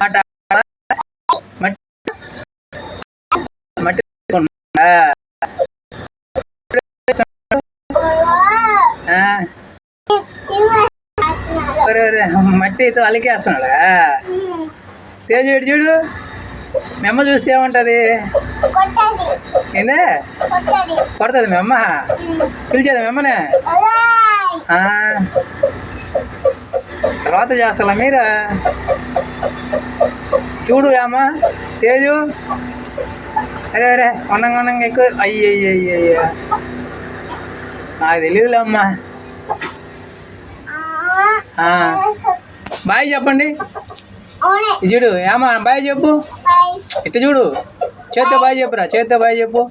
ఆట మట్టి మట్టి మట్టితో అలికేస్తున్నాడా తేజు చూడు మీ అమ్మ చూస్తే ఏమంటది ఏందే కొడుతుంది మీ అమ్మ పిలిచేదా మీ అమ్మనే తర్వాత చేస్తా మీరా చూడు అమ్మ తేజు అరే అరే కొన్నంగా ఎక్కువ అయ్యయ్యయ్య నాకు తెలియదులే అమ్మా బాయ్ చెప్పండి చూడు ఏమా బాయ్ చెప్పు ఇట్ట చూడు చేత్తో బాయ్ చెప్పురా చేత్తో బాయ్ చెప్పు